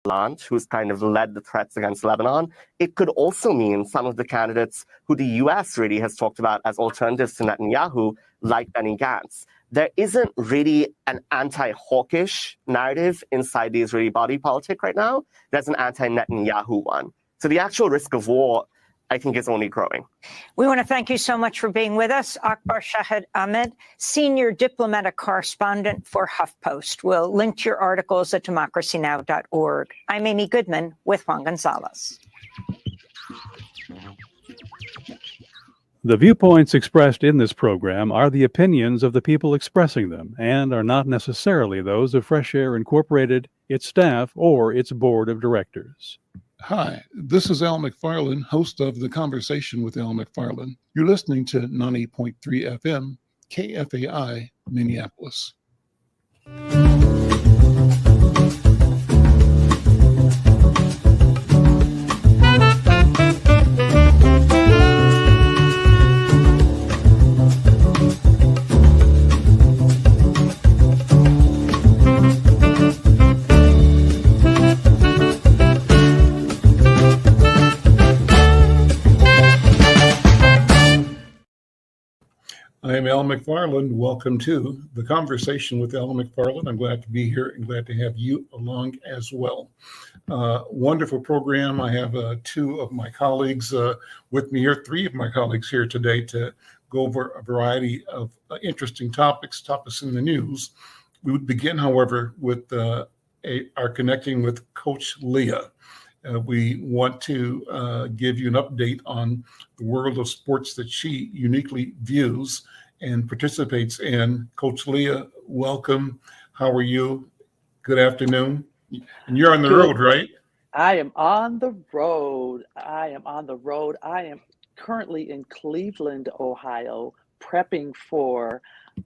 Gallant, who's kind of led the threats against Lebanon. It could also mean some of the candidates who the US really has talked about as alternatives to Netanyahu, like Benny Gantz. There isn't really an anti-hawkish narrative inside the Israeli body politic right now. There's an anti-Netanyahu one. So the actual risk of war, I think, is only growing. We want to thank you so much for being with us. Akbar Shahid Ahmed, Senior Diplomatic Correspondent for HuffPost. We'll link to your articles at democracynow.org. I'm Amy Goodman with Juan Gonzalez. The viewpoints expressed in this program are the opinions of the people expressing them and are not necessarily those of Fresh Air Incorporated, its staff, or its board of directors. Hi, this is Al McFarlane, host of The Conversation with Al McFarlane. You're listening to 90.3 FM, KFAI, Minneapolis. I am Al McFarlane. Welcome to The Conversation with Al McFarlane. I'm glad to be here and glad to have you along as well. Wonderful program. I have two of my colleagues with me here, three of my colleagues here today to go over a variety of interesting topics in the news. We would begin, however, with our connecting with Coach Leah. We want to give you an update on the world of sports that she uniquely views and participates in. Coach Leah, welcome. How are you? Good afternoon. And you're on the road, right? I am on the road. I am currently in Cleveland, Ohio, prepping for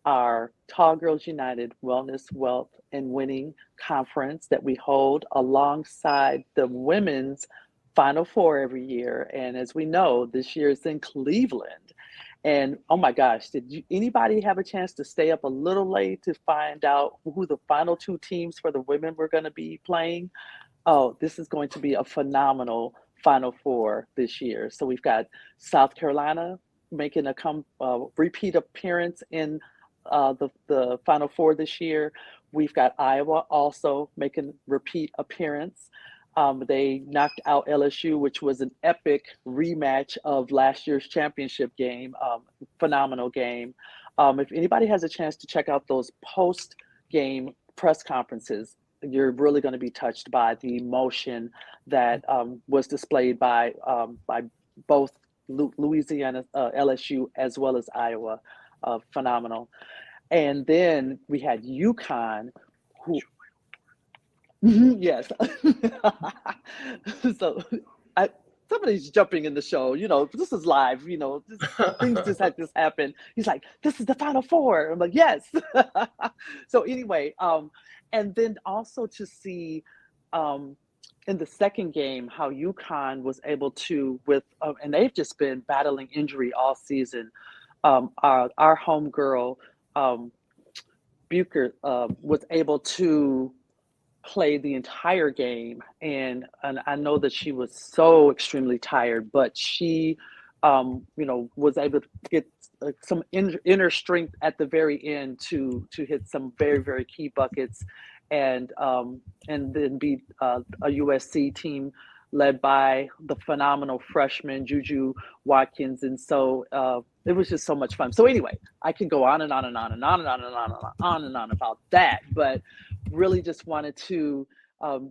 our Tall Girls United Wellness, Wealth, and Winning Conference that we hold alongside the women's Final Four every year. And as we know, this year is in Cleveland. And oh my gosh, anybody have a chance to stay up a little late to find out who the final two teams for the women were going to be playing? Oh, this is going to be a phenomenal Final Four this year. So we've got South Carolina making a repeat appearance in the Final Four this year. We've got Iowa also making repeat appearance. They knocked out LSU, which was an epic rematch of last year's championship game. Phenomenal game. If anybody has a chance to check out those post-game press conferences, you're really going to be touched by the emotion that was displayed by both Louisiana, LSU, as well as Iowa. Phenomenal. And then we had UConn, who, yes. So somebody's jumping in the show, you know, this is live, you know, things just had this happen. He's like, this is the Final Four. I'm like, yes. So anyway, and then also to see in the second game, how UConn was able to, and they've just been battling injury all season. Our home girl, Bucher, was able to play the entire game, and I know that she was so extremely tired, but she, was able to get some inner strength at the very end to hit some very, very key buckets, and then beat a USC team led by the phenomenal freshman Juju Watkins. And so it was just so much fun. So anyway, I can go on and on and on and on and on and on and on and on about that, but really just wanted to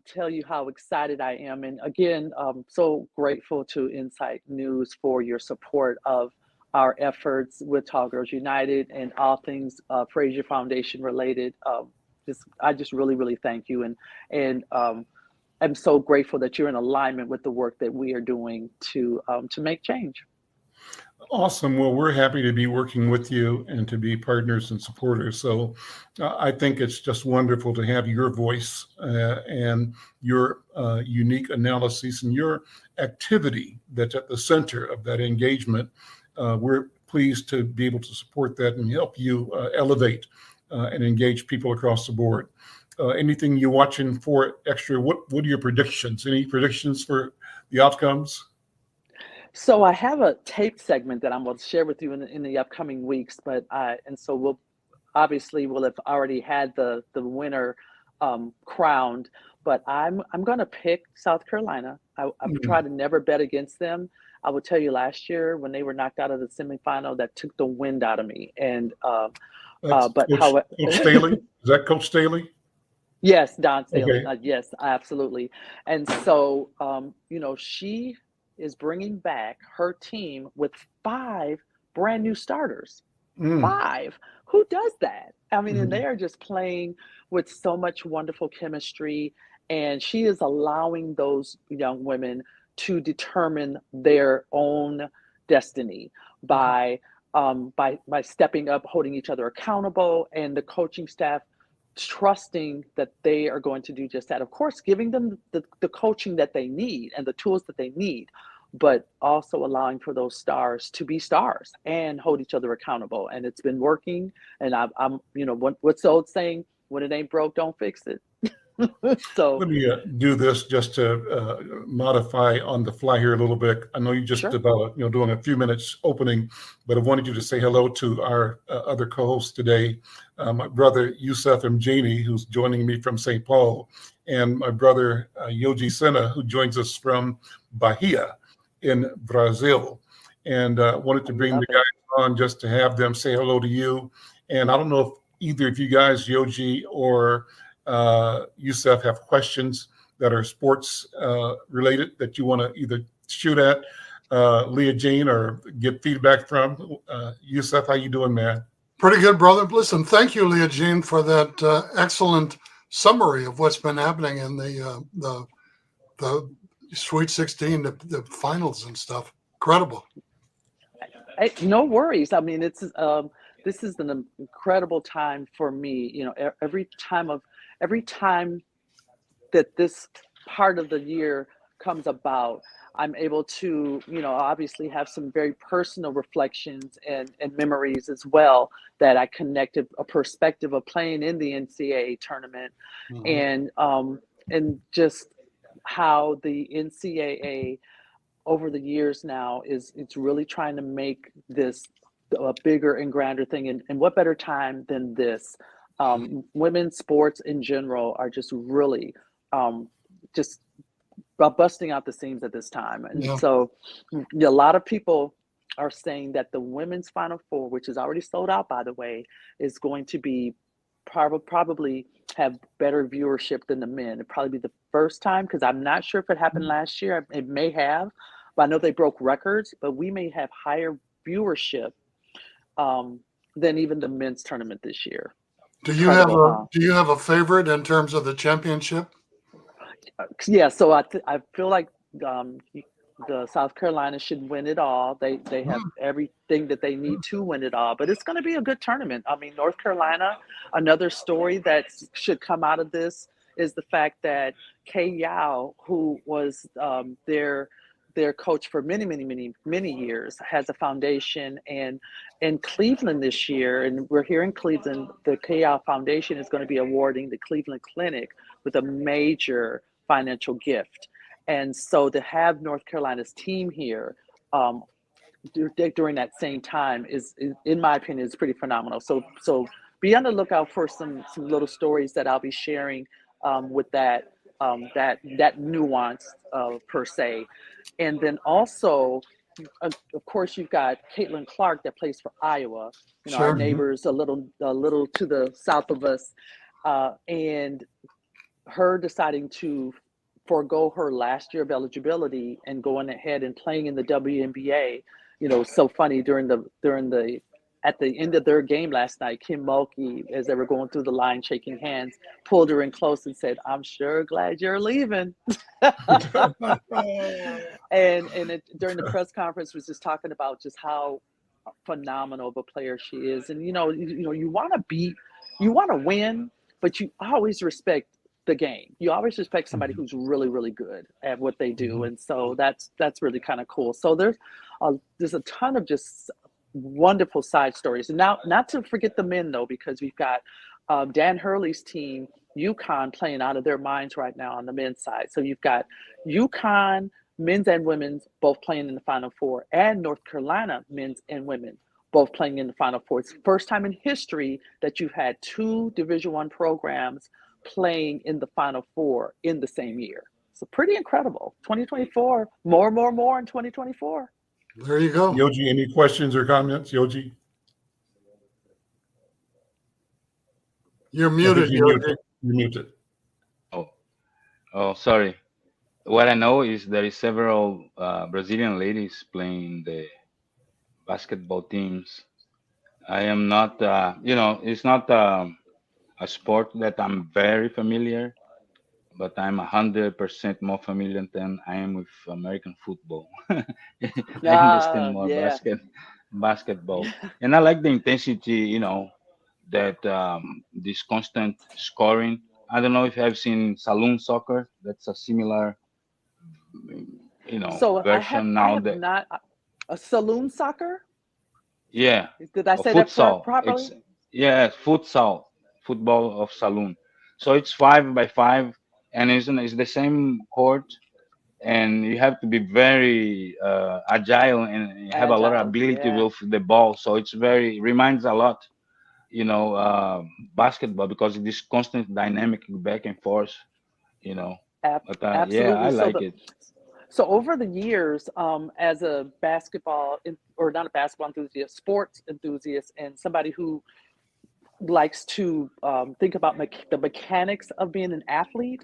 tell you how excited I am. And again, so grateful to Insight News for your support of our efforts with Tall Girls United and all things Fraser Foundation related. I just really, really thank you. And I'm so grateful that you're in alignment with the work that we are doing to make change. Awesome. Well, we're happy to be working with you and to be partners and supporters. So I think it's just wonderful to have your voice and your unique analysis and your activity that's at the center of that engagement. We're pleased to be able to support that and help you elevate and engage people across the board. anything you're watching for extra? What are your predictions? Any predictions for the outcomes? So I have a tape segment that I'm going to share with you in the upcoming weeks, and so we'll have already had the winner crowned, but I'm going to pick South Carolina. I've tried to never bet against them. I will tell you, last year when they were knocked out of the semifinal, that took the wind out of me. And Coach Staley, is that Coach Staley? Yes, Don Staley. Okay. Yes, absolutely. And so she is bringing back her team with 5 brand new starters. 5. Who does that? I mean, and they are just playing with so much wonderful chemistry, and she is allowing those young women to determine their own destiny by stepping up, holding each other accountable, and the coaching staff trusting that they are going to do just that. Of course, giving them the coaching that they need and the tools that they need, but also allowing for those stars to be stars and hold each other accountable. And it's been working. And I'm what's the old saying? When it ain't broke, don't fix it. So let me do this just to modify on the fly here a little bit. I know you just about doing a few minutes opening, but I wanted you to say hello to our other co-hosts today, my brother Yusef Mgeni, who's joining me from St. Paul, and my brother Yoji Senna, who joins us from Bahia in Brazil. And wanted to bring the guys on just to have them say hello to you. And I don't know if either of you guys, Yoji or Yusef, have questions that are sports related that you want to either shoot at Leah Jean or get feedback from. Yusef, how you doing, man? Pretty good, brother. Listen, thank you, Leah Jean, for that excellent summary of what's been happening in the Sweet 16, the finals and stuff. Incredible. No worries. I mean, this is an incredible time for me. Every time that this part of the year comes about, I'm able to, obviously have some very personal reflections and memories as well, that I connected a perspective of playing in the NCAA tournament, and just how the NCAA over the years now it's really trying to make this a bigger and grander thing. And what better time than this? Women's sports in general are just really just busting out the seams at this time. And so a lot of people are saying that the women's Final Four, which is already sold out, by the way, is going to be probably have better viewership than the men. It'd probably be the first time, because I'm not sure if it happened last year. It may have, but I know they broke records, but we may have higher viewership than even the men's tournament this year. Do you have a favorite in terms of the championship? Yeah, so I feel like the South Carolina should win it all. They have everything that they need to win it all, but it's going to be a good tournament. I mean, North Carolina, another story that should come out of this is the fact that Kay Yao, who was their coach for many years, has a foundation, and in Cleveland this year, and we're here in Cleveland, the Kay Yao Foundation is going to be awarding the Cleveland Clinic with a major financial gift. And so to have North Carolina's team here during that same time is, in my opinion, is pretty phenomenal. So be on the lookout for some little stories that I'll be sharing with that nuance per se. And then also, of course, you've got Caitlin Clark that plays for Iowa, our neighbors a little to the south of us, and her deciding to forego her last year of eligibility and going ahead and playing in the WNBA. So funny at the end of their game last night, Kim Mulkey, as they were going through the line shaking hands, pulled her in close and said, "I'm sure glad you're leaving." and during the press conference was just talking about just how phenomenal of a player she is. And you want to win, but you always respect the game. You always respect somebody who's really, really good at what they do. And so that's really kind of cool. So there's a ton of just wonderful side stories. And now, not to forget the men though, because we've got Dan Hurley's team UConn playing out of their minds right now on the men's side. So you've got UConn, men's and women's, both playing in the Final Four, and North Carolina, men's and women, both playing in the Final Four. It's the first time in history that you've had two Division I programs playing in the Final Four in the same year. So pretty incredible. 2024, more in 2024. There you go. Yoji, any questions or comments? Yoji? You're muted, Yoji. You're muted. Oh, sorry. What I know is there is several Brazilian ladies playing the basketball teams. I am not, it's not a sport that I'm very familiar, but I'm 100% more familiar than I am with American football. I understand more basketball, and I like the intensity. That this constant scoring. I don't know if you have seen saloon soccer. That's a similar, version now. That not a saloon soccer. Yeah. Did I say futsal. that properly? Futsal, football of saloon. So it's 5x5, and it's the same court, and you have to be very agile and have a lot of ability with the ball. So it's reminds a lot, basketball, because it is constant dynamic back and forth, But Absolutely. I like it. So over the years, as a basketball, or not a basketball enthusiast, sports enthusiast, and somebody who likes to think about the mechanics of being an athlete,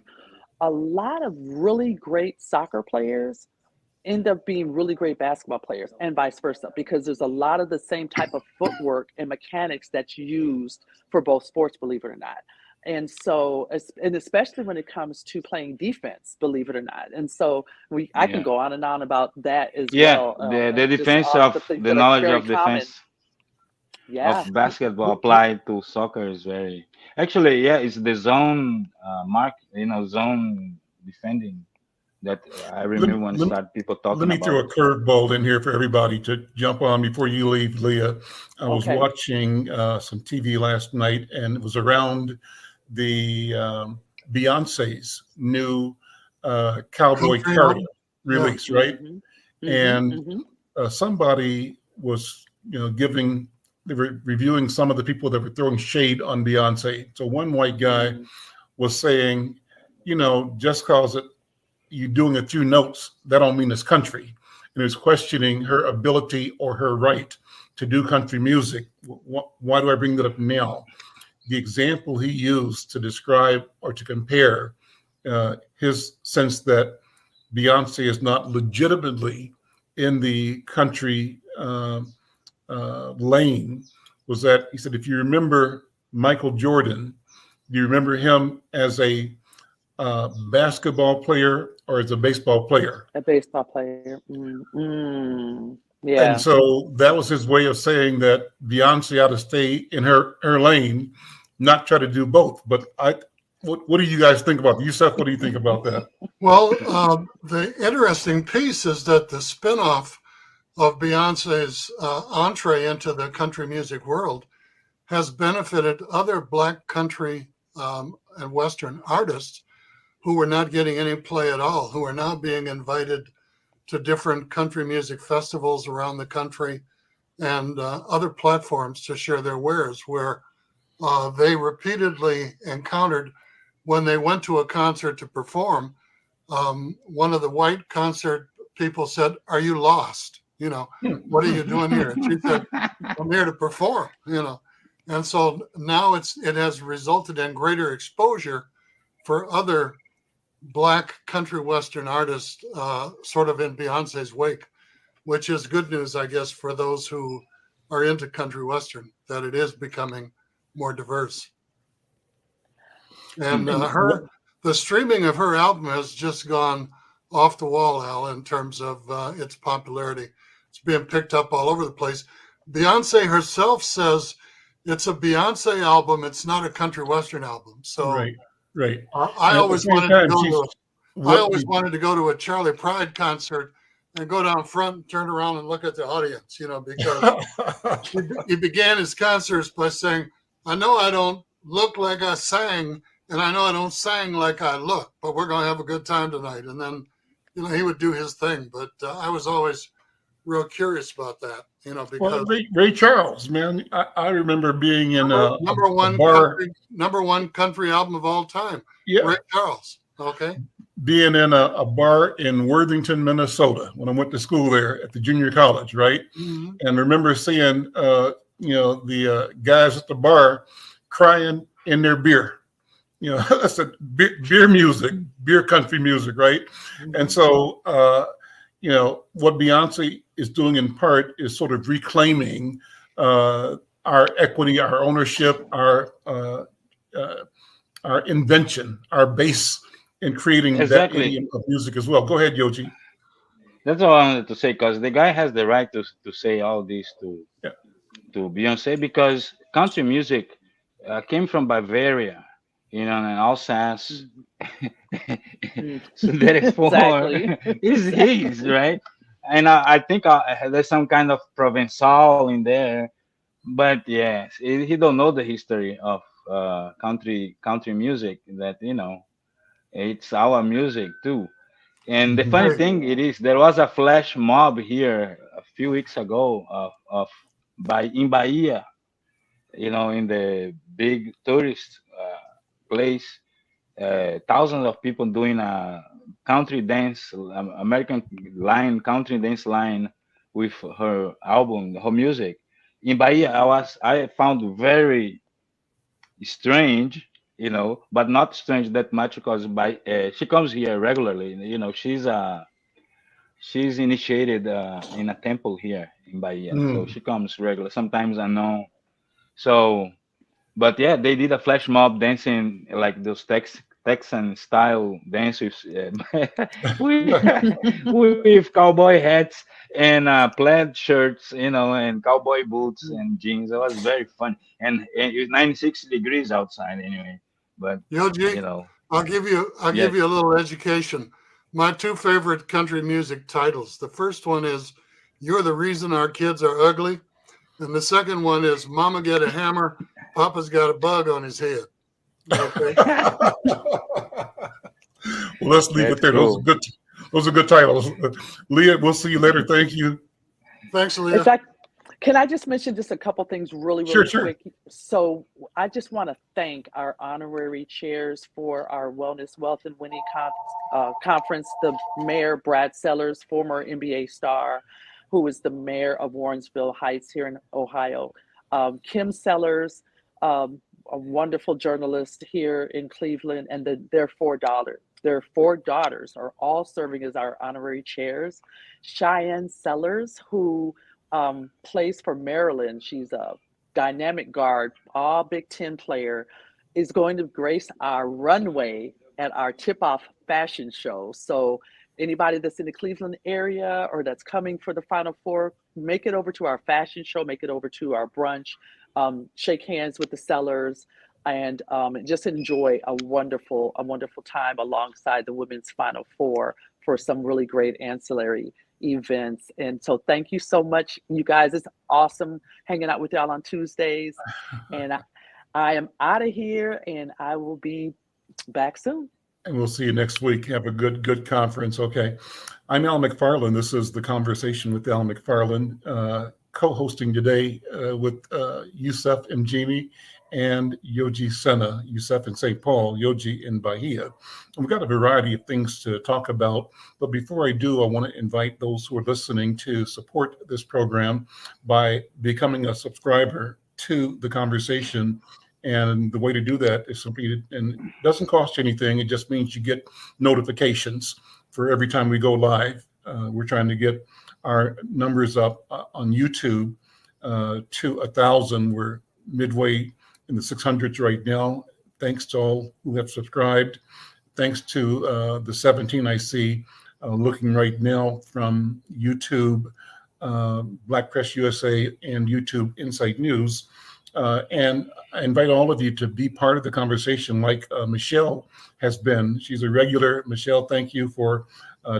a lot of really great soccer players end up being really great basketball players, and vice versa, because there's a lot of the same type of footwork and mechanics that's used for both sports, believe it or not. And so, and especially when it comes to playing defense, believe it or not. And so I can go on and on about that as well. The defense of the knowledge of defense of basketball applied to soccer is very, actually, it's the zone zone defending that I remember when people talking about. Let me throw a curveball in here for everybody to jump on before you leave, Leah. I was watching some TV last night, and it was around the Beyonce's new Cowboy Carter release, right? Mm-hmm. And somebody was, they were reviewing some of the people that were throwing shade on Beyonce. So one white guy was saying, just cause you doing a few notes, that don't mean it's country. And he was questioning her ability or her right to do country music. Why do I bring that up now? The example he used to describe or to compare his sense that Beyonce is not legitimately in the country lane was that he said, if you remember Michael Jordan, do you remember him as a basketball player or as a baseball player? A baseball player. Yeah. And so that was his way of saying that Beyonce ought to stay in her lane, not try to do both. But what do you guys think about that? Yusef, what do you think about that? Well, the interesting piece is that the spinoff of Beyonce's entree into the country music world has benefited other Black country and Western artists who were not getting any play at all, who are now being invited to different country music festivals around the country and other platforms to share their wares, where they repeatedly encountered when they went to a concert to perform. One of the white concert people said, "Are you lost? What are you doing here?" And she said, "I'm here to perform." And so now it has resulted in greater exposure for other Black country Western artists sort of in Beyonce's wake, which is good news, I guess, for those who are into country Western, that it is becoming more diverse. And the streaming of her album has just gone off the wall, Al, in terms of its popularity. It's being picked up all over the place. Beyonce herself says it's a Beyonce album. It's not a country Western album. So right. I always wanted to go to a Charlie Pride concert and go down front and turn around and look at the audience, because he began his concerts by saying, "I know I don't look like I sang and I know I don't sing like I look, but we're going to have a good time tonight. And then, he would do his thing. But I was always real curious about that, because Ray Charles, man, I remember being in number one country album of all time. Yeah, Ray Charles. Okay. Being in a bar in Worthington, Minnesota, when I went to school there at the junior college, right? Mm-hmm. And remember seeing, the guys at the bar crying in their beer. That's a beer music, beer country music, right? Mm-hmm. And so, what Beyonce is doing in part is sort of reclaiming our equity, our ownership, our invention, our base in creating that idiom of music as well. Go ahead, Yoji. That's what I wanted to say, because the guy has the right to say all this to Beyonce, because country music came from Bavaria, and Alsace. So therefore, it's his, right? And I think there's some kind of Provençal in there, but yes, he don't know the history of country music. That it's our music too. And the funny thing there was a flash mob here a few weeks ago in Bahia, in the big tourist place, thousands of people doing a country dance, American line, country dance line with her album, her music. In Bahia, I found very strange, but not strange that much, because she comes here regularly. She's initiated in a temple here in Bahia, so she comes regular. Sometimes I know. So, but yeah, they did a flash mob dancing like those Texan style dance with cowboy hats and plaid shirts, and cowboy boots and jeans. It was very fun, and it was 96 degrees outside anyway. But Yoji, I'll give you a little education. My two favorite country music titles. The first one is "You're the Reason Our Kids Are Ugly," and the second one is "Mama Get a Hammer, Papa's Got a Bug on His Head." Okay. Well, let's leave it there. Cool. Those are good titles. Leah, we'll see you later. Thank you. Thanks, Leah. In fact, can I just mention just a couple things really quick? Sure. So I just want to thank our honorary chairs for our Wellness, Wealth, and Winning Conference, the Mayor Brad Sellers, former NBA star, who is the mayor of Warrensville Heights here in Ohio, Kim Sellers, a wonderful journalist here in Cleveland, and their four daughters are all serving as our honorary chairs. Cheyenne Sellers, who plays for Maryland, she's a dynamic guard, all Big Ten player, is going to grace our runway at our tip-off fashion show. So anybody that's in the Cleveland area or that's coming for the Final Four, make it over to our fashion show, make it over to our brunch, shake hands with the Sellers, and just enjoy a wonderful time alongside the women's Final Four for some really great ancillary events. And so thank you so much, you guys. It's awesome hanging out with y'all on Tuesdays. And I am out of here, and I will be back soon. And we'll see you next week. Have a good conference. Okay. I'm Al McFarlane. This is the Conversation with Al McFarlane, co-hosting today with Yusef Mgeni and Yoji Senna, Yusef in St. Paul, Yoji in Bahia. And we've got a variety of things to talk about. But before I do, I want to invite those who are listening to support this program by becoming a subscriber to the conversation. And the way to do that is simply, and it doesn't cost you anything. It just means you get notifications for every time we go live. We're trying to get our numbers up on YouTube to 1,000. We're midway in the 600s right now. Thanks to all who have subscribed. Thanks to the 17 I see looking right now from YouTube, Black Press USA, and YouTube Insight News. And I invite all of you to be part of the conversation like Michelle has been. She's a regular. Michelle, thank you for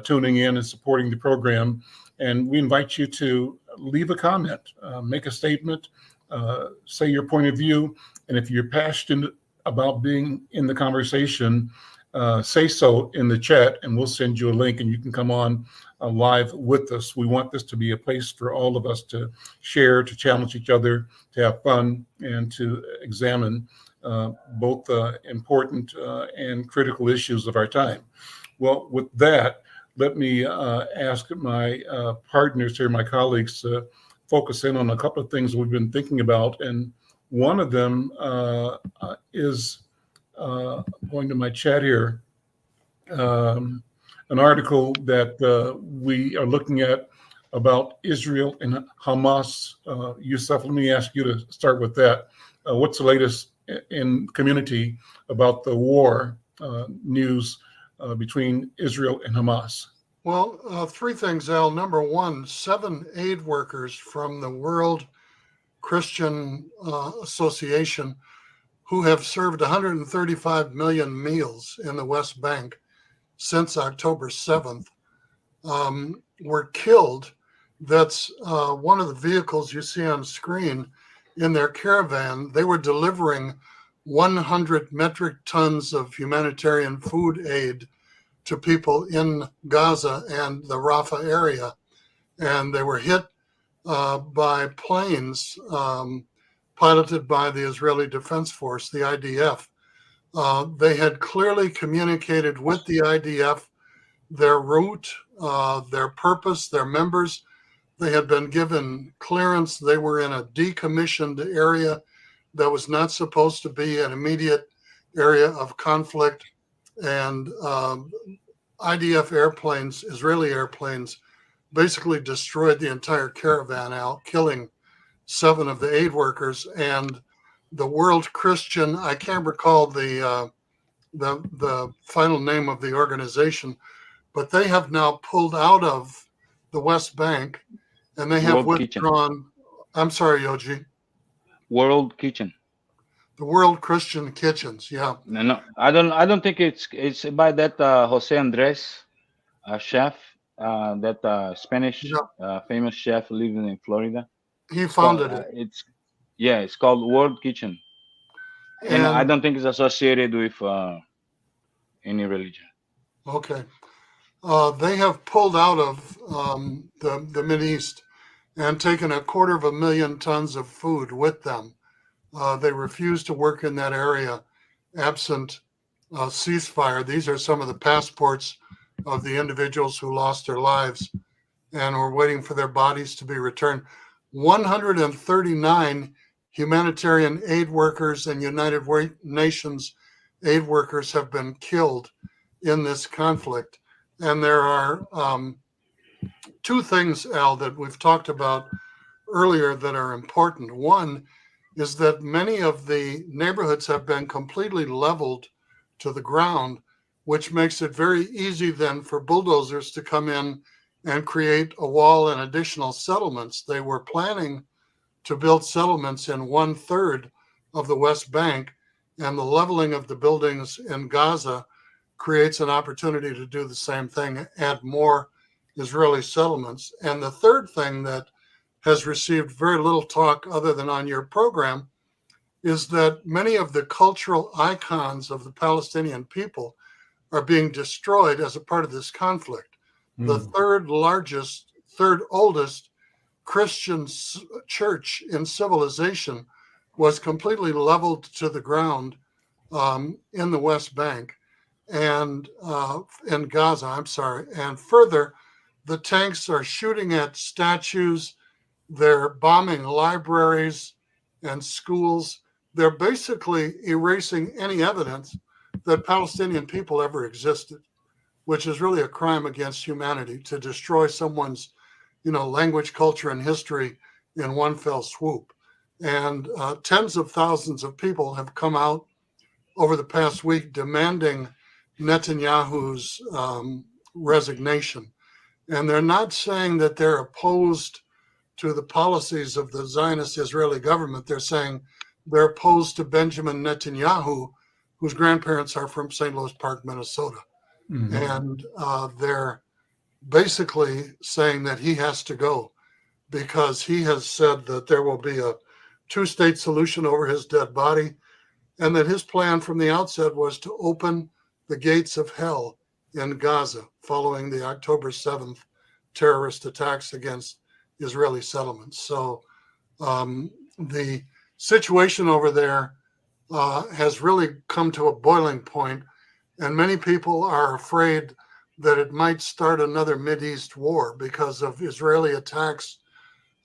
tuning in and supporting the program. And we invite you to leave a comment, make a statement, say your point of view. And if you're passionate about being in the conversation, say so in the chat, and we'll send you a link, and you can come on live with us. We want this to be a place for all of us to share, to challenge each other, to have fun, and to examine both important and critical issues of our time. Well, with that, let me ask my partners here, my colleagues, to focus in on a couple of things we've been thinking about. And one of them is going to my chat here, an article that we are looking at about Israel and Hamas. Yusef, let me ask you to start with that. What's the latest in community about the war news between Israel and Hamas? Well, three things, Al. Number one, 7 aid workers from the World Christian Association, who have served 135 million meals in the West Bank since October 7th, were killed. That's one of the vehicles you see on screen in their caravan. They were delivering 100 metric tons of humanitarian food aid to people in Gaza and the Rafah area. And they were hit by planes piloted by the Israeli Defense Force, the IDF. They had clearly communicated with the IDF their route, their purpose, their members. They had been given clearance. They were in a decommissioned area that was not supposed to be an immediate area of conflict. And IDF airplanes, Israeli airplanes, basically destroyed the entire caravan out, killing 7 of the aid workers. And the World Christian, I can't recall the final name of the organization, but they have now pulled out of the West Bank, and they have withdrawn. Kitchen. I'm sorry, Yoji. World Kitchen. The World Christian Kitchens, yeah. No, I don't think it's by that Jose Andres, chef, that Spanish famous chef living in Florida. He founded it. It's called World Kitchen, and I don't think it's associated with any religion. Okay, they have pulled out of the Mideast and taken 250,000 tons of food with them. They refuse to work in that area absent ceasefire. These are some of the passports of the individuals who lost their lives and were waiting for their bodies to be returned. 139 humanitarian aid workers and United Nations aid workers have been killed in this conflict. And there are 2 things, Al, that we've talked about earlier that are important. One is that many of the neighborhoods have been completely leveled to the ground, which makes it very easy then for bulldozers to come in and create a wall and additional settlements. They were planning to build settlements in 1/3 of the West Bank, and the leveling of the buildings in Gaza creates an opportunity to do the same thing, add more Israeli settlements. And the third thing that has received very little talk other than on your program is that many of the cultural icons of the Palestinian people are being destroyed as a part of this conflict. The third oldest Christian church in civilization was completely leveled to the ground in the West Bank and in Gaza, And further, the tanks are shooting at statues. They're bombing libraries and schools. They're basically erasing any evidence that Palestinian people ever existed, which is really a crime against humanity to destroy someone's, language, culture, and history in one fell swoop. And tens of thousands of people have come out over the past week demanding Netanyahu's resignation. And they're not saying that they're opposed to the policies of the Zionist Israeli government. They're saying they're opposed to Benjamin Netanyahu, whose grandparents are from St. Louis Park, Minnesota. Mm-hmm. And they're basically saying that he has to go because he has said that there will be a 2-state solution over his dead body, and that his plan from the outset was to open the gates of hell in Gaza following the October 7th terrorist attacks against Israeli settlements. So the situation over there has really come to a boiling point, and many people are afraid that it might start another Mideast war because of Israeli attacks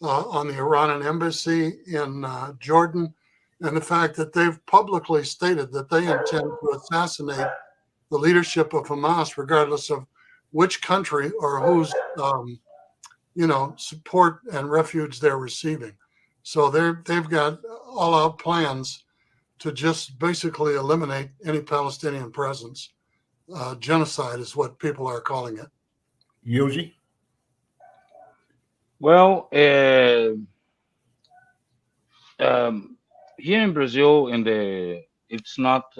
on the Iranian embassy in Jordan, and the fact that they've publicly stated that they intend to assassinate the leadership of Hamas, regardless of which country or whose support and refuge they're receiving. So they've got all-out plans to just basically eliminate any Palestinian presence. Genocide is what people are calling it. Yoji? Well, here in Brazil, it's not,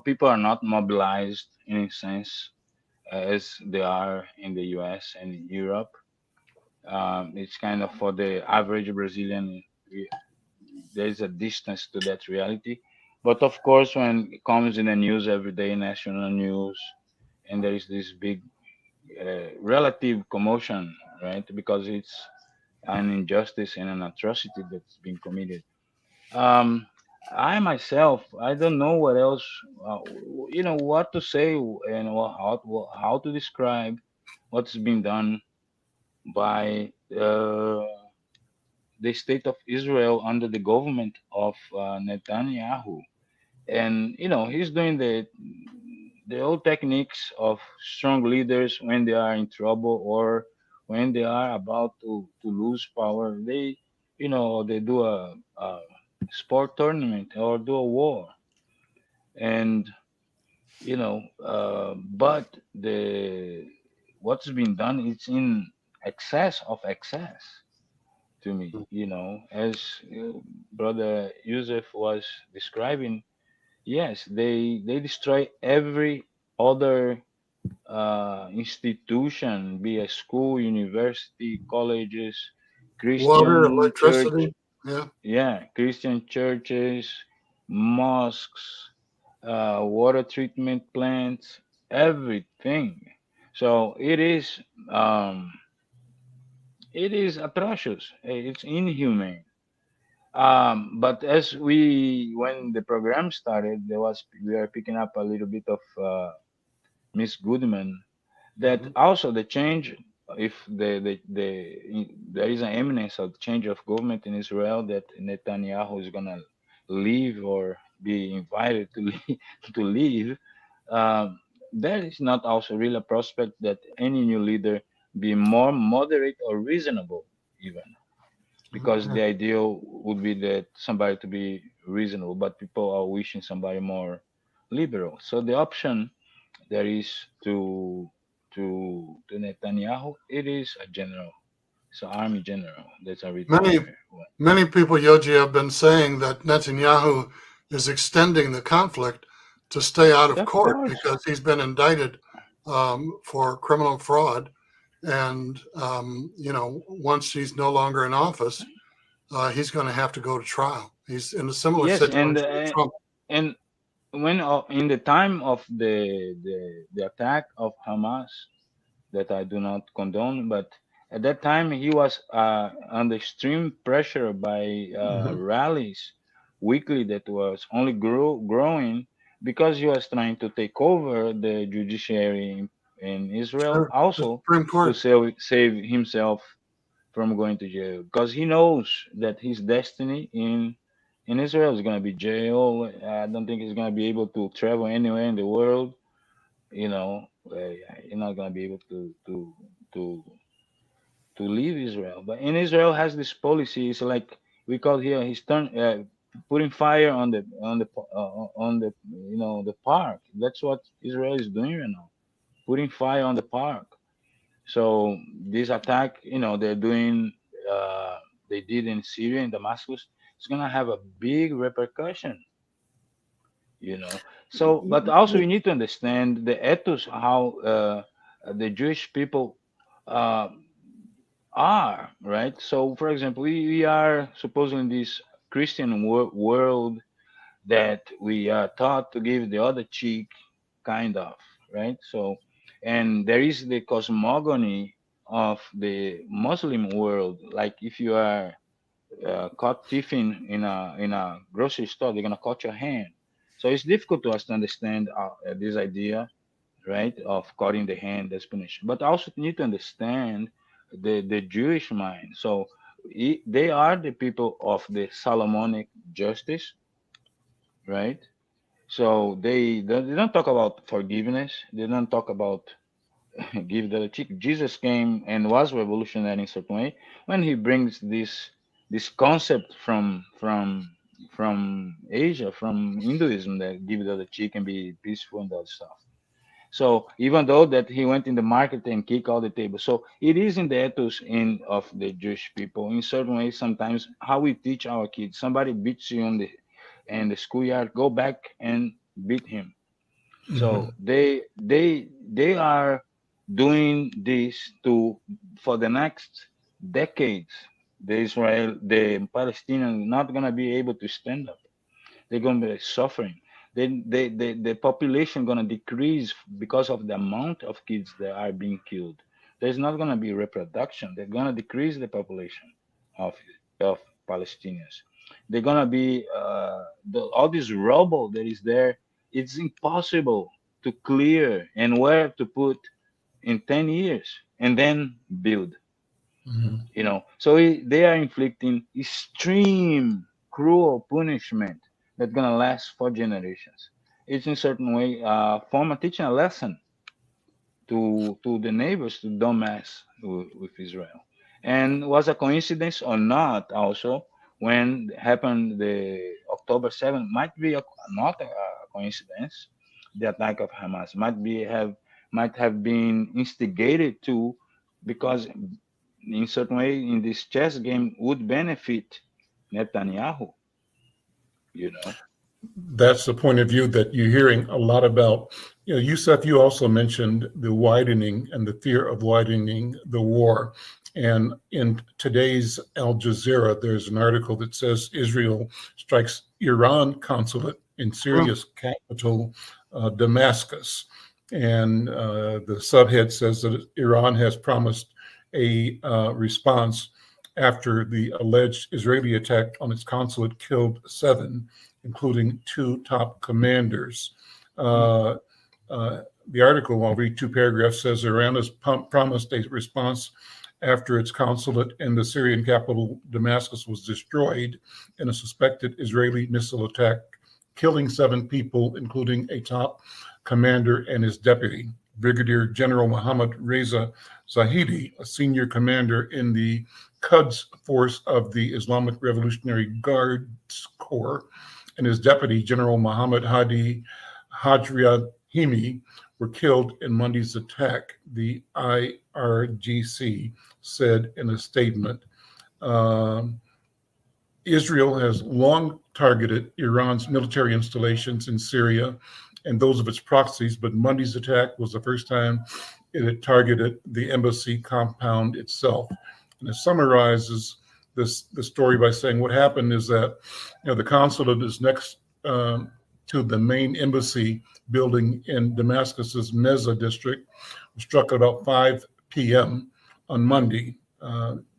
people are not mobilized in a sense as they are in the US and in Europe. It's kind of for the average Brazilian, there's a distance to that reality. But of course, when it comes in the news every day, national news, and there is this big relative commotion, right? Because it's an injustice and an atrocity that's been committed. I myself, I don't know what else, what to say and how to describe what's been done by the state of Israel under the government of Netanyahu. And he's doing the old techniques of strong leaders when they are in trouble or when they are about to lose power. They do a sport tournament or do a war, and but the what's been done, it's in excess of excess to me. As brother Yusef was describing, yes, they destroy every other institution, be a school, university, colleges, Water, Christian church, electricity. Yeah. yeah, Christian churches, mosques, water treatment plants, everything. So it is atrocious. It's inhumane. But when the program started, we are picking up a little bit of Miss Goodman. That also the change, if there is an imminence of change of government in Israel, that Netanyahu is gonna leave or be invited to leave, to leave. There is not also really a prospect that any new leader be more moderate or reasonable, even because the ideal would be that somebody to be reasonable, but people are wishing somebody more liberal. So the option there is to Netanyahu, it is a general. It's an army general. That's a Many retired one. many people, Yoji, have been saying that Netanyahu is extending the conflict to stay out of Of court course. because he's been indicted for criminal fraud, and once he's no longer in office, he's going to have to go to trial. He's in a similar Yes, situation to Trump. and when in the time of the attack of Hamas, that I do not condone, but at that time he was under extreme pressure by rallies weekly that was only growing because he was trying to take over the judiciary in Israel, Sure, the also Supreme to Court. save himself from going to jail, because he knows that his destiny in Israel is going to be jail. I don't think he's going to be able to travel anywhere in the world. You're not going to be able to to leave Israel. But in Israel has this policy. It's like we call here, he's putting fire on the the park. That's what Israel is doing right now, putting fire on the park. So this attack, they're doing, they did in Syria, in Damascus, it's gonna have a big repercussion. So, but also you need to understand the ethos, how the Jewish people uh, are, right? So, for example, we are supposedly in this Christian world that we are taught to give the other cheek, kind of, right? So, and there is the cosmogony of the Muslim world. Like if you are caught thieving in a grocery store, they're gonna cut your hand. So it's difficult to us to understand this idea, right, of cutting the hand as punishment. But also need to understand the Jewish mind. So they are the people of the Solomonic justice, right? So they don't talk about forgiveness. They don't talk about give the cheek. Jesus came and was revolutionary in a certain way when he brings this concept from Asia, from Hinduism, that give the other cheek and be peaceful and that stuff. So even though that he went in the market and kicked all the tables, so it is in the ethos in of the Jewish people. In certain ways, sometimes how we teach our kids. Somebody beats you in the schoolyard, go back and beat him. So they are doing this to for the next decades. The Palestinians not gonna be able to stand up. They're gonna be suffering. Then the population gonna decrease because of the amount of kids that are being killed. There's not gonna be reproduction. They're gonna decrease the population of of Palestinians. They're gonna be all this rubble that is there. It's impossible to clear and where to put in 10 years and then build. You know, so they are inflicting extreme cruel punishment that's gonna last for generations. It's in certain way form teaching a lesson to the neighbors to don't mess with Israel. And was a coincidence or not also when happened the October 7th might be not a coincidence. The attack of Hamas might have been instigated to because in certain way in this chess game would benefit Netanyahu, you know. That's the point of view that you're hearing a lot about. You know, Yusef, you also mentioned the widening and the fear of widening the war. And in today's Al Jazeera, there's an article that says Israel strikes Iran consulate in Syria's capital, Damascus. And the subhead says that Iran has promised a response after the alleged Israeli attack on its consulate killed 7, including 2 top commanders. The article, I'll read 2 paragraphs, says Iran has promised a response after its consulate in the Syrian capital Damascus was destroyed in a suspected Israeli missile attack, killing 7 people, including a top commander and his deputy. Brigadier General Mohammad Reza Zahidi, a senior commander in the Quds force of the Islamic Revolutionary Guards Corps, and his deputy, General Muhammad Hadi Hajriahimi, were killed in Monday's attack, the IRGC said in a statement. Israel has long targeted Iran's military installations in Syria and those of its proxies, but Monday's attack was the first time it had targeted the embassy compound itself. And it summarizes the story by saying what happened is that, you know, the consulate is next to the main embassy building in Damascus's Meza district, struck at about 5 p.m. on Monday,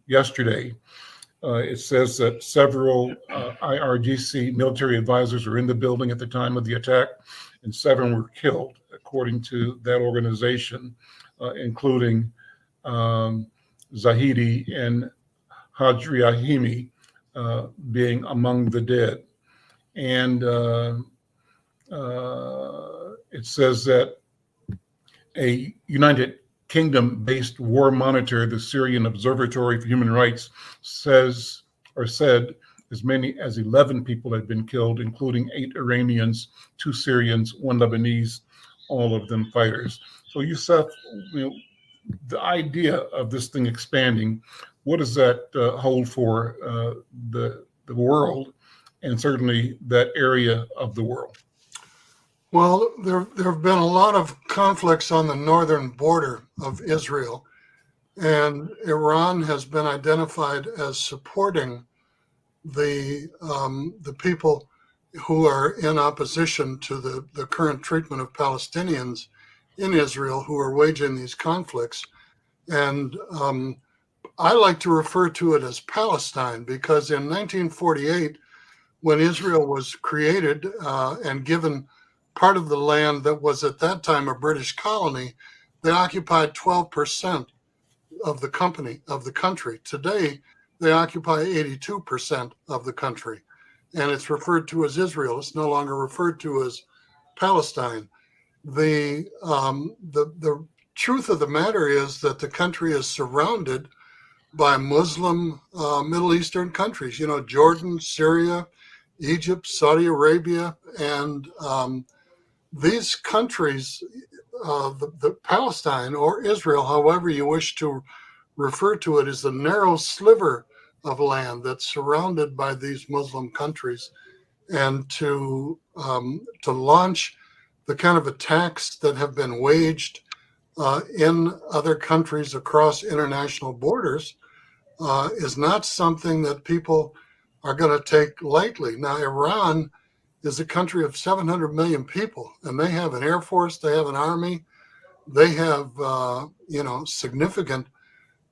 yesterday. It says that several IRGC military advisors were in the building at the time of the attack, and 7 were killed, according to that organization, including Zahidi and Hajriahimi being among the dead. And it says that a United Kingdom-based war monitor, the Syrian Observatory for Human Rights, said as many as 11 people had been killed, including 8 Iranians, 2 Syrians, 1 Lebanese, all of them fighters. So Yusef, you know, the idea of this thing expanding, what does that hold for the world, and certainly that area of the world? Well, there have been a lot of conflicts on the northern border of Israel, and Iran has been identified as supporting the people who are in opposition to the current treatment of Palestinians in Israel who are waging these conflicts. And I like to refer to it as Palestine because in 1948, when Israel was created and given part of the land that was at that time a British colony, they occupied 12% of the country. Today, they occupy 82% of the country, and it's referred to as Israel. It's no longer referred to as Palestine. The truth of the matter is that the country is surrounded by Muslim Middle Eastern countries, Jordan, Syria, Egypt, Saudi Arabia, and these countries, the Palestine or Israel, however you wish to refer to it, is a narrow sliver of land that's surrounded by these Muslim countries. And to launch the kind of attacks that have been waged in other countries across international borders is not something that people are going to take lightly. Now, Iran is a country of 700 million people, and they have an air force, they have an army, they have significant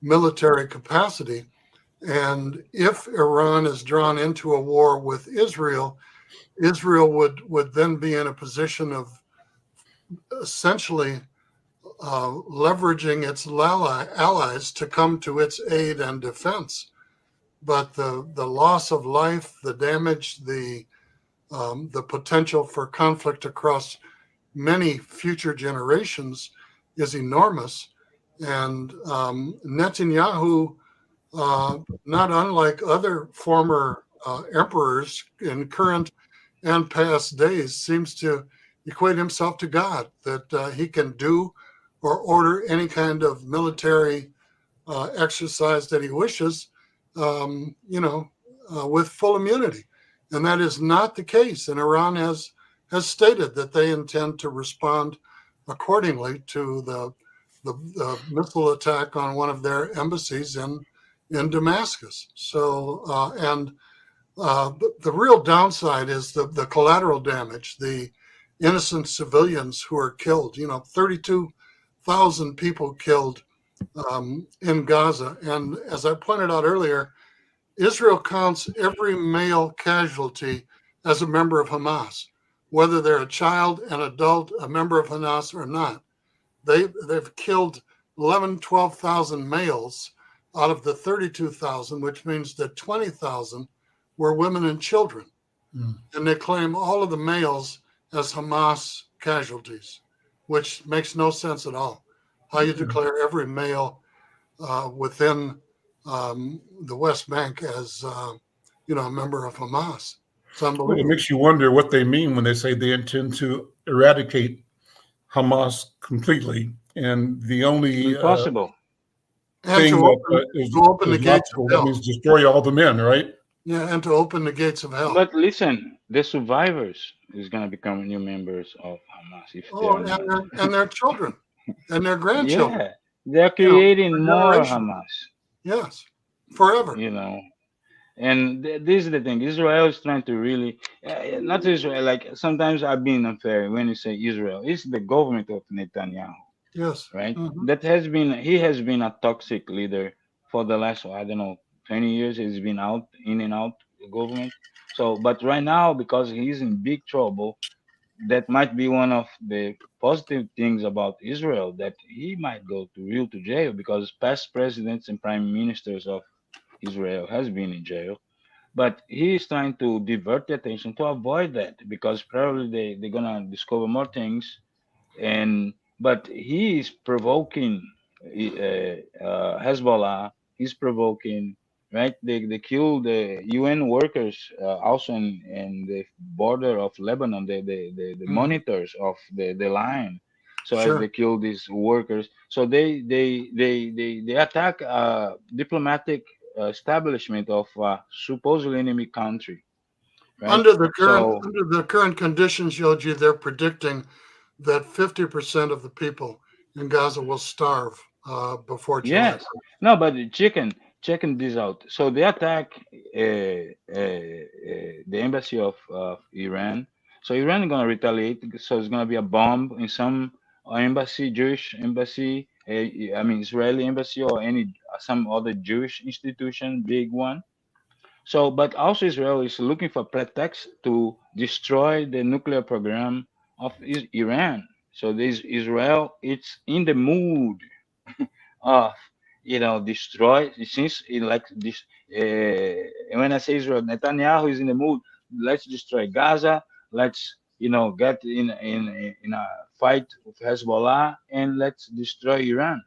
military capacity. And if Iran is drawn into a war with Israel, Israel would then be in a position of essentially leveraging its allies to come to its aid and defense. But the loss of life, the damage, the potential for conflict across many future generations is enormous. And Netanyahu, not unlike other former emperors in current and past days, seems to equate himself to God, that he can do or order any kind of military exercise that he wishes, with full immunity. And that is not the case. And Iran has stated that they intend to respond accordingly to the missile attack on one of their embassies in Damascus. So, the real downside is the collateral damage, the innocent civilians who are killed. 32,000 people killed in Gaza. And as I pointed out earlier, Israel counts every male casualty as a member of Hamas, whether they're a child, an adult, a member of Hamas or not. They've killed 11,000, 12,000 males out of the 32,000, which means that 20,000 were women and children. Mm. And they claim all of the males as Hamas casualties, which makes no sense at all. How you declare every male within the West Bank as a member of Hamas. It's unbelievable. It makes you wonder what they mean when they say they intend to eradicate Hamas completely, and the only impossible thing to open the gates of hell. That means destroy all the men, right? Yeah, and to open the gates of hell. But listen, the survivors is going to become new members of Hamas. And their children and their grandchildren. Yeah, they're creating more Hamas. Yes, forever. And this is the thing. Israel is trying to really, not Israel, like sometimes I've been unfair when you say Israel. It's the government of Netanyahu. Yes. Right? Mm-hmm. He has been a toxic leader for the last, 20 years. He's been in and out the government. So, but right now, because he's in big trouble, that might be one of the positive things about Israel, that he might go to jail, because past presidents and prime ministers of Israel has been in jail. But he is trying to divert the attention to avoid that, because probably they're gonna discover more things. But he is provoking Hezbollah. He's provoking, right? They killed the UN workers also in the border of Lebanon, the monitors of the line. So Sure. as they kill these workers, so they attack diplomatic establishment of supposedly enemy country. Right? Under the current conditions, Yoji, they're predicting that 50% of the people in Gaza will starve before July. Yes. No, but chicken checking this out. So they attack the embassy of Iran. So Iran is gonna retaliate. So it's gonna be a bomb in some embassy, Jewish embassy. I mean Israeli embassy or any some other Jewish institution, big one. So, but also Israel is looking for pretext to destroy the nuclear program of Iran. So this Israel, it's in the mood of destroy since it like this. When I say Israel, Netanyahu is in the mood. Let's destroy Gaza. Let's get in a fight with Hezbollah and let's destroy Iran.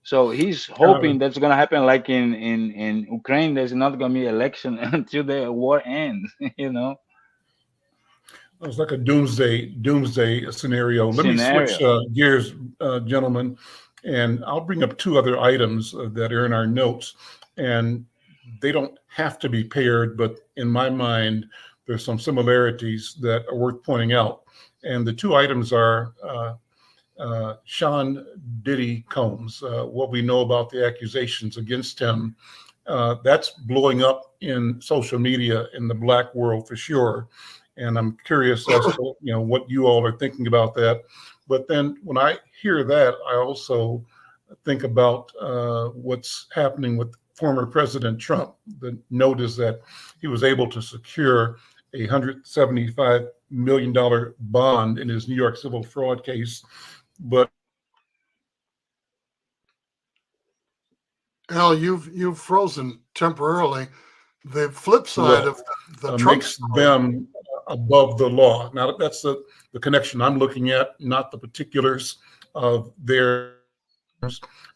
So he's Uh, hoping that's gonna happen like in Ukraine. There's not gonna be election until the war ends. It's like a doomsday scenario. Let me switch Scenario. gears, gentlemen, and I'll bring up two other items that are in our notes, and they don't have to be paired, but in my mind, there's some similarities that are worth pointing out. And the two items are Sean Diddy Combs, what we know about the accusations against him. That's blowing up in social media in the Black world for sure. And I'm curious as to what you all are thinking about that. But then when I hear that, I also think about what's happening with former President Trump. The note is that he was able to secure a $175 million bond in his New York civil fraud case. But Al, you've frozen temporarily. The flip side of the Trump makes story, them above the law. Now, that's the connection I'm looking at, not the particulars of their.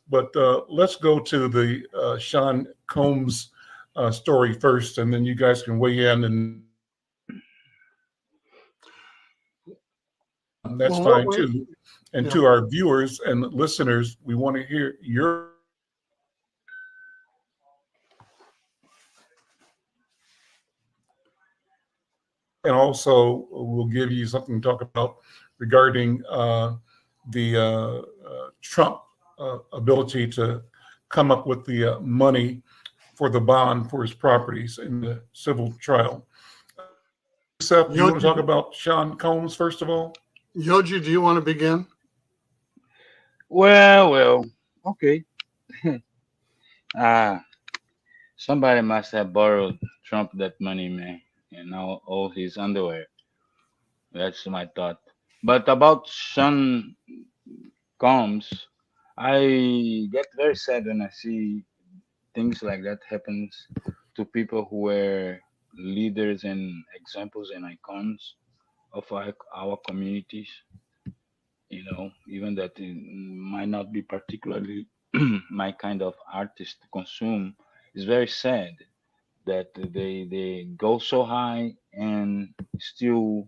But let's go to the Sean Combs story first, and then you guys can weigh in, and that's well, fine too. And yeah. to our viewers and listeners, we want to hear your. And also, we'll give you something to talk about regarding the Trump ability to come up with the money for the bond for his properties in the civil trial. Yusef, do you want to talk about Sean Combs first of all? Yoji, do you want to begin? Well, okay. Somebody must have borrowed Trump that money, man, and now all his underwear. That's my thought. But about Sean Combs, I get very sad when I see things like that happens to people who were leaders and examples and icons of our communities. Even that it might not be particularly my kind of artist to consume. It's very sad that they go so high and still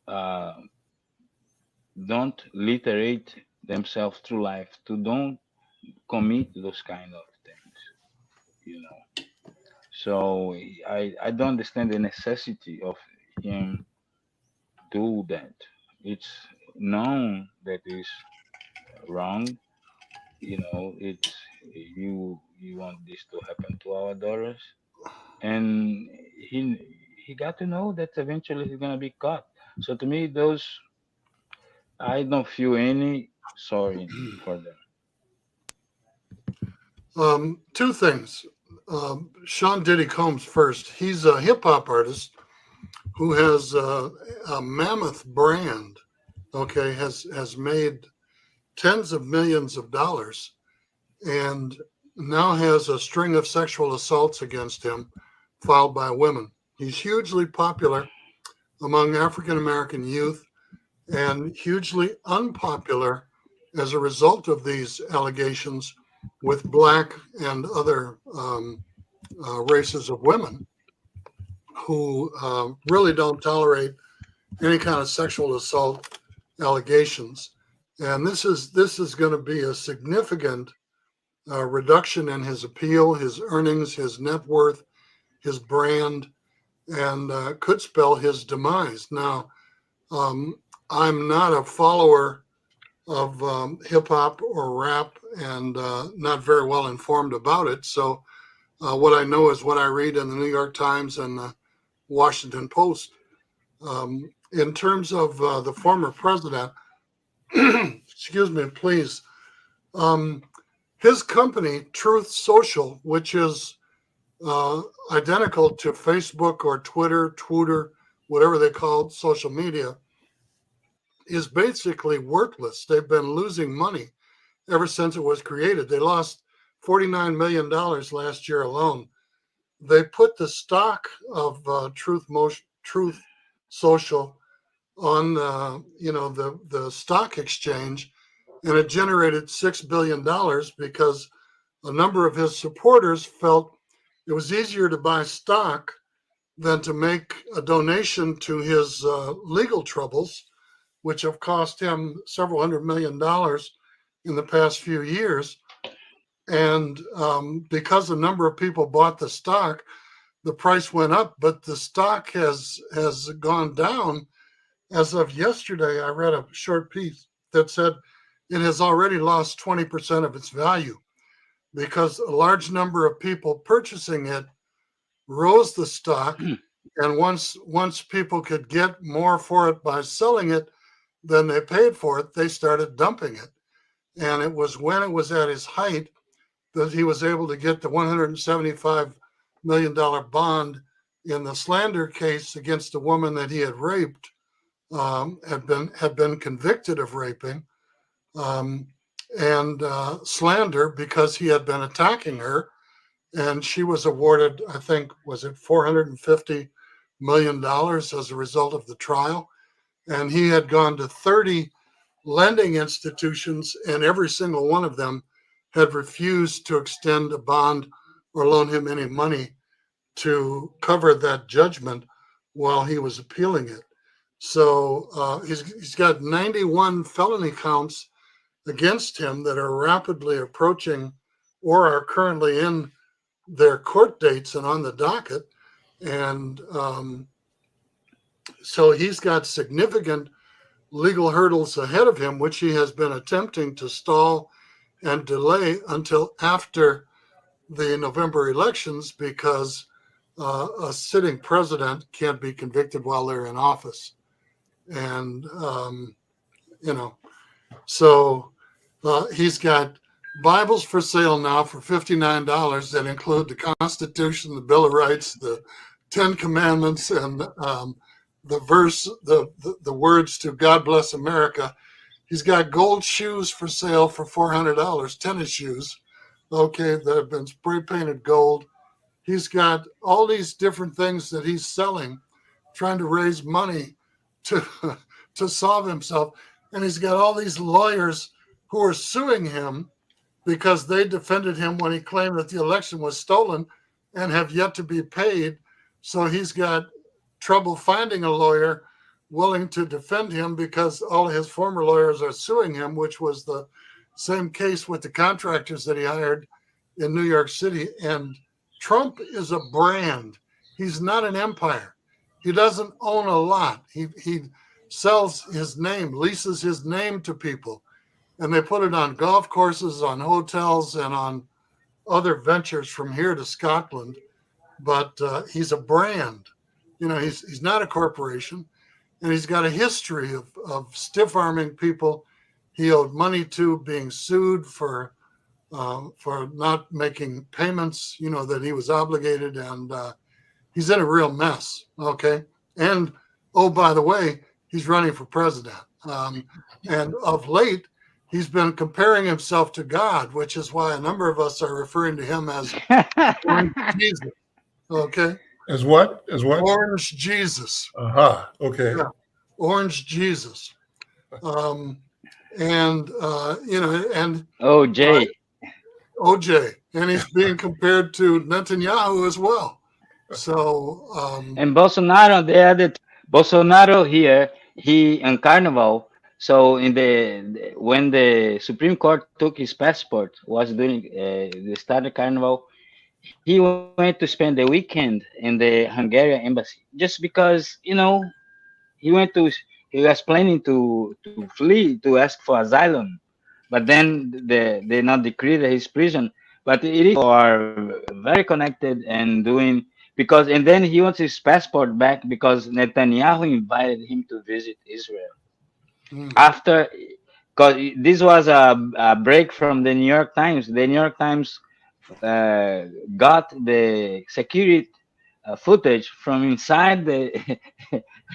uh, don't literate themselves through life to don't commit those kind of things. So I don't understand the necessity of him do that. It's known that is wrong. It's you want this to happen to our daughters, and he got to know that eventually he's gonna be caught. So to me, those I don't feel any sorry for them. Two things. Sean Diddy Combs first. He's a hip hop artist who has a mammoth brand. Okay, has made tens of millions of dollars, and now has a string of sexual assaults against him filed by women. He's hugely popular among African American youth and hugely unpopular as a result of these allegations with Black and other races of women who really don't tolerate any kind of sexual assault allegations. And this is going to be a significant reduction in his appeal, his earnings, his net worth, his brand, and could spell his demise. Now, I'm not a follower of hip hop or rap and not very well informed about it. So What I know is what I read in the New York Times and the Washington Post. In terms of the former president, excuse me, please. His company, Truth Social, which is identical to Facebook or Twitter, whatever they call social media, is basically worthless. They've been losing money ever since it was created. They lost $49 million last year alone. They put the stock of Truth Social on the stock exchange, and it generated $6 billion because a number of his supporters felt it was easier to buy stock than to make a donation to his legal troubles, which have cost him several $100 million in the past few years. And because a number of people bought the stock, the price went up, but the stock has gone down. As of yesterday, I read a short piece that said it has already lost 20% of its value because a large number of people purchasing it rose the stock. And once people could get more for it by selling it than they paid for it, they started dumping it. And it was when it was at is height that he was able to get the $175 million bond in the slander case against a woman that he had raped, had been convicted of raping, and slander because he had been attacking her. And she was awarded, I think, was it $450 million as a result of the trial. And he had gone to 30 lending institutions, and every single one of them had refused to extend a bond or loan him any money to cover that judgment while he was appealing it. So he's got 91 felony counts against him that are rapidly approaching or are currently in their court dates and on the docket. And so he's got significant legal hurdles ahead of him, which he has been attempting to stall and delay until after the November elections, because a sitting president can't be convicted while they're in office. And, so he's got Bibles for sale now for $59 that include the Constitution, the Bill of Rights, the 10 Commandments, and the verse, the words to God Bless America. He's got gold shoes for sale for $400, tennis shoes, okay, that have been spray painted gold. He's got all these different things that he's selling, trying to raise money to solve himself. And he's got all these lawyers who are suing him because they defended him when he claimed that the election was stolen and have yet to be paid. So he's got trouble finding a lawyer willing to defend him because all his former lawyers are suing him, which was the same case with the contractors that he hired in New York City. And Trump is a brand. He's not an empire. He doesn't own a lot. He sells his name, leases his name to people, and they put it on golf courses, on hotels, and on other ventures from here to Scotland. But he's a brand. He's not a corporation, and he's got a history of stiff-arming people he owed money to, being sued for not making payments, that he was obligated, and he's in a real mess, okay? And, oh, by the way, he's running for president. And of late, he's been comparing himself to God, which is why a number of us are referring to him as Orange Jesus, okay? As what? As what? Orange Jesus. Aha. Okay. Yeah. Orange Jesus. And OJ. OJ. And he's being compared to Netanyahu as well. So And Bolsonaro, Bolsonaro here, he on Carnival. So when the Supreme Court took his passport, was during the start of Carnival, he went to spend the weekend in the Hungarian embassy just because he was planning to flee to ask for asylum, but then they not decreed his prison. but it is are very connected and doing because, and then he wants his passport back because Netanyahu invited him to visit Israel after, because this was a break from the New York Times. The New York Times got the security footage from inside the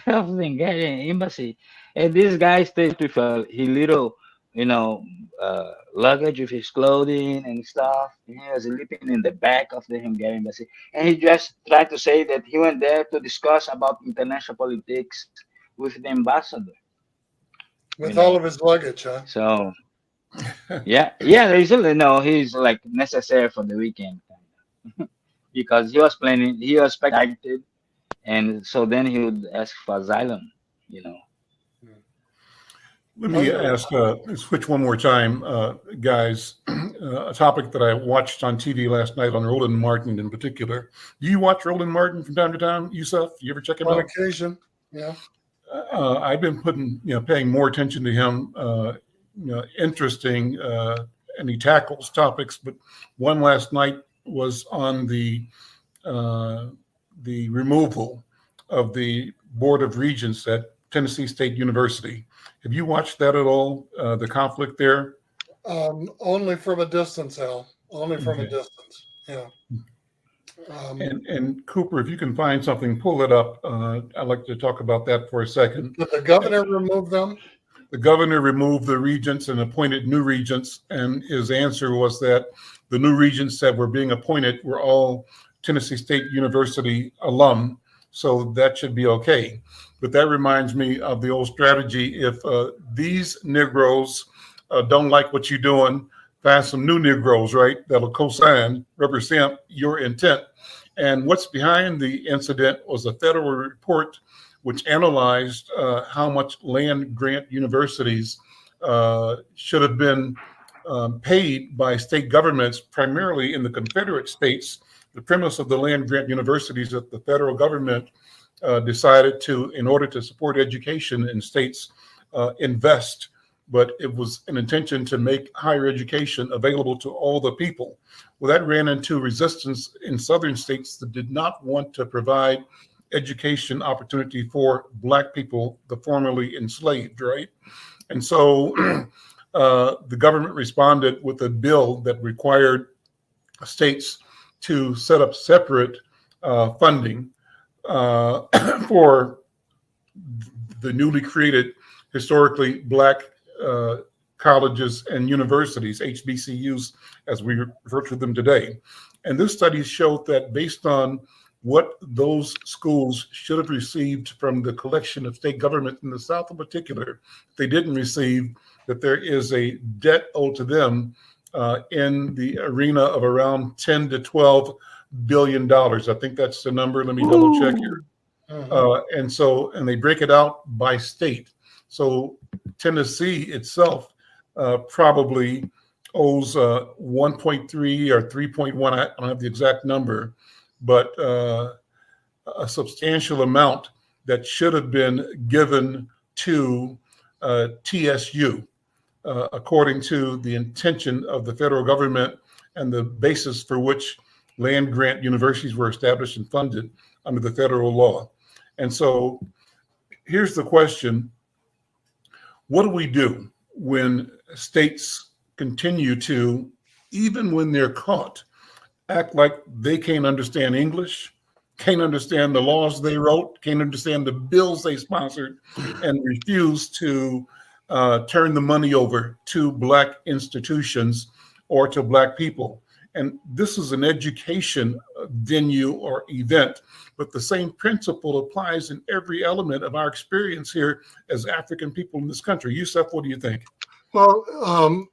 of the Hungarian embassy, and this guy stayed with his little, luggage with his clothing and stuff. He was sleeping in the back of the Hungarian embassy, and he just tried to say that he went there to discuss about international politics with the ambassador. With all of his luggage, huh? So, yeah, he's like necessary for the weekend because he was planning, he was expected, and so then he would ask for asylum. Let me ask, switch one more time, guys. A topic that I watched on TV last night on Roland Martin in particular. Do you watch Roland Martin from time to time, Yusef? You ever check him out? On occasion, yeah. I've been paying more attention to him. Interesting, and he tackles topics. But one last night was on the removal of the Board of Regents at Tennessee State University. Have you watched that at all? The conflict there? Only from a distance, Al. Only from a distance. Yeah. And Cooper, if you can find something, pull it up. I'd like to talk about that for a second. Did the governor remove them? The governor removed the regents and appointed new regents, and his answer was that the new regents that were being appointed were all Tennessee State University alum, so that should be okay. But that reminds me of the old strategy. If these Negroes don't like what you're doing, find some new Negroes, right? That'll co-sign, represent your intent. And what's behind the incident was a federal report which analyzed how much land grant universities should have been paid by state governments, primarily in the Confederate states. The premise of the land grant universities that the federal government decided to, in order to support education in states, invest. But it was an intention to make higher education available to all the people. Well, that ran into resistance in southern states that did not want to provide education opportunity for Black people, the formerly enslaved, right? And so the government responded with a bill that required states to set up separate funding for the newly created historically Black colleges and universities, HBCUs, as we refer to them today. And this study showed that based on what those schools should have received from the collection of state government in the South in particular, they didn't receive, that there is a debt owed to them in the arena of around 10 to 12 billion dollars. I think that's the number. Let me double check here. And they break it out by state. So Tennessee itself probably owes 1.3 or 3.1. I don't have the exact number, but a substantial amount that should have been given to TSU, according to the intention of the federal government and the basis for which land grant universities were established and funded under the federal law. And so here's the question. What do we do when states continue to, even when they're caught, act like they can't understand English, can't understand the laws they wrote, can't understand the bills they sponsored, and refuse to turn the money over to Black institutions or to Black people? And this is an education venue or event, but the same principle applies in every element of our experience here as African people in this country. Yusef, what do you think? Well,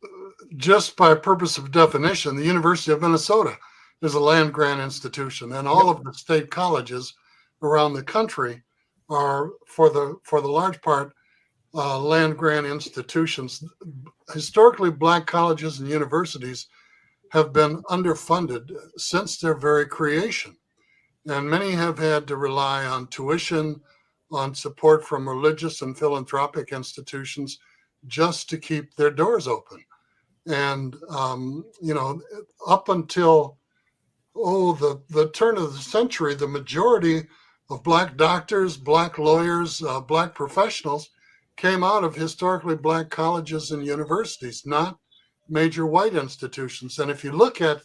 just by purpose of definition, the University of Minnesota is a land grant institution, and all of the state colleges around the country are, for the large part, land grant institutions. Historically, Black colleges and universities have been underfunded since their very creation, and many have had to rely on tuition, on support from religious and philanthropic institutions just to keep their doors open. And, up until, the turn of the century, the majority of Black doctors, Black lawyers, Black professionals came out of historically Black colleges and universities, not major white institutions. And if you look at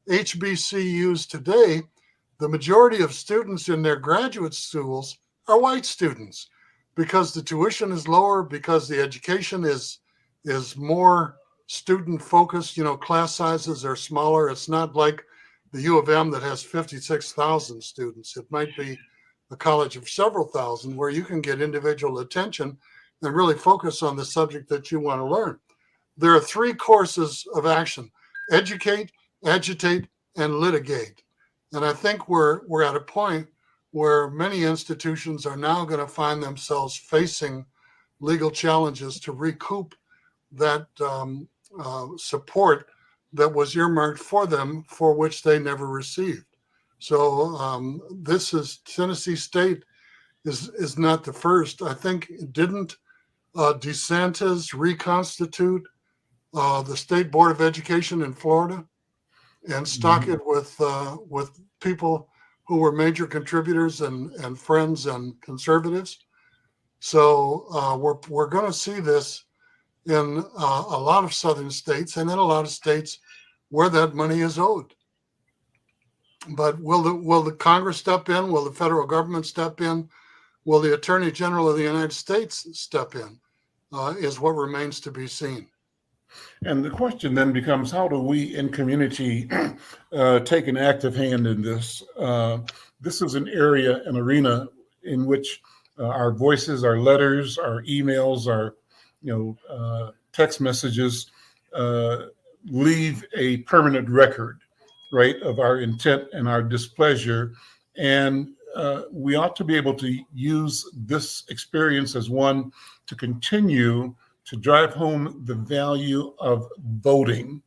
HBCUs today, the majority of students in their graduate schools are white students because the tuition is lower, because the education is more student focused. Class sizes are smaller. It's not like the U of M that has 56,000 students. It might be a college of several thousand where you can get individual attention and really focus on the subject that you want to learn. There are 3 courses of action: educate, agitate, and litigate. And I think we're at a point where many institutions are now going to find themselves facing legal challenges to recoup that support that was earmarked for them, for which they never received. So Tennessee State is not the first. I think, didn't DeSantis reconstitute the State Board of Education in Florida and stock it with people who were major contributors and friends and conservatives? So we're going to see this in a lot of southern states and in a lot of states where that money is owed. But will the Congress step in? Will the federal government step in? Will the Attorney General of the United States step in? Is what remains to be seen. And the question then becomes, how do we in community take an active hand in this? This is an area, an arena in which our voices, our letters, our emails, our text messages leave a permanent record, right, of our intent and our displeasure. And we ought to be able to use this experience as one to continue to drive home the value of voting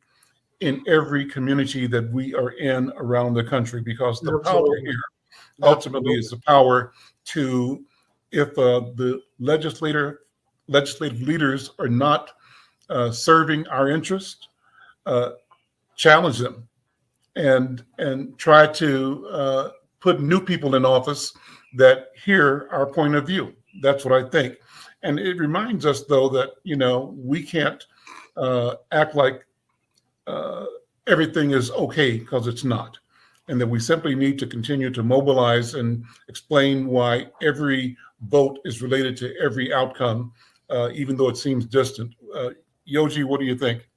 in every community that we are in around the country, because the power here ultimately is the power to, if the legislative leaders are not serving our interest, challenge them and try to put new people in office that hear our point of view. That's what I think. And it reminds us, though, that, we can't act like everything is okay, because it's not. And that we simply need to continue to mobilize and explain why every vote is related to every outcome, even though it seems distant. Yoji, what do you think?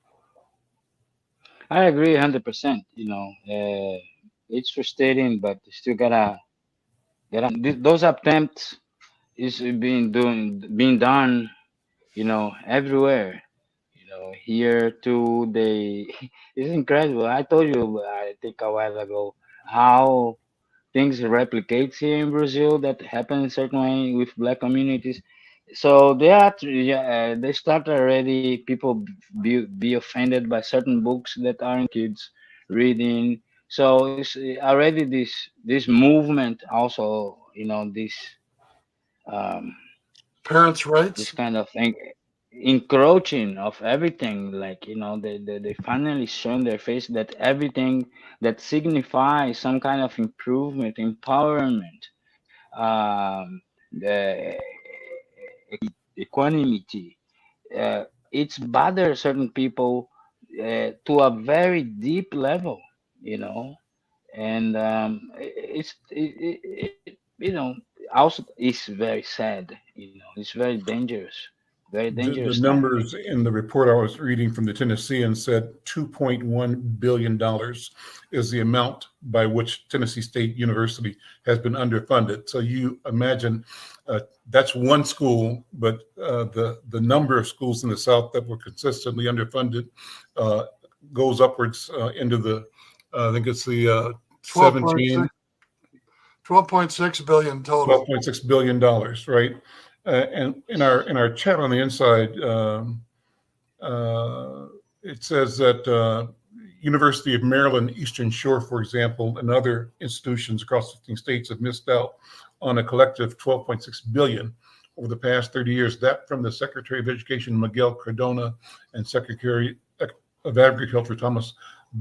I agree 100%. It's frustrating, but you still gotta those attempts is being done, everywhere. Here too, it's incredible. I told you, I think a while ago, how things replicate here in Brazil that happen in certain way with Black communities. So they start already. People be offended by certain books that aren't kids reading. So it's already this movement also. This Parents' rights. This kind of thing, encroaching of everything. Like they finally shown their face that everything that signifies some kind of improvement, empowerment, the equanimity, it's bothers certain people to a very deep level, and also it's very sad, it's very dangerous. Very dangerous. The numbers in the report I was reading from the Tennessean said $2.1 billion is the amount by which Tennessee State University has been underfunded. So you imagine that's one school, but the number of schools in the South that were consistently underfunded goes upwards into the, I think it's the 12.6 billion total. $12.6 billion, right? And in our chat on the inside, it says that University of Maryland, Eastern Shore, for example, and other institutions across 15 states have missed out on a collective $12.6 billion over the past 30 years. That from the Secretary of Education, Miguel Cardona, and Secretary of Agriculture, Thomas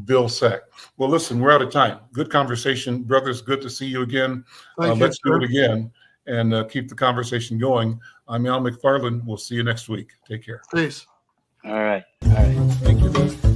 Vilsack. Well, listen, we're out of time. Good conversation. Brothers, good to see you again. Thank you, Let's do sir. it again and keep the conversation going. I'm Al McFarlane. We'll see you next week. Take care. Peace. All right. All right. Thank you.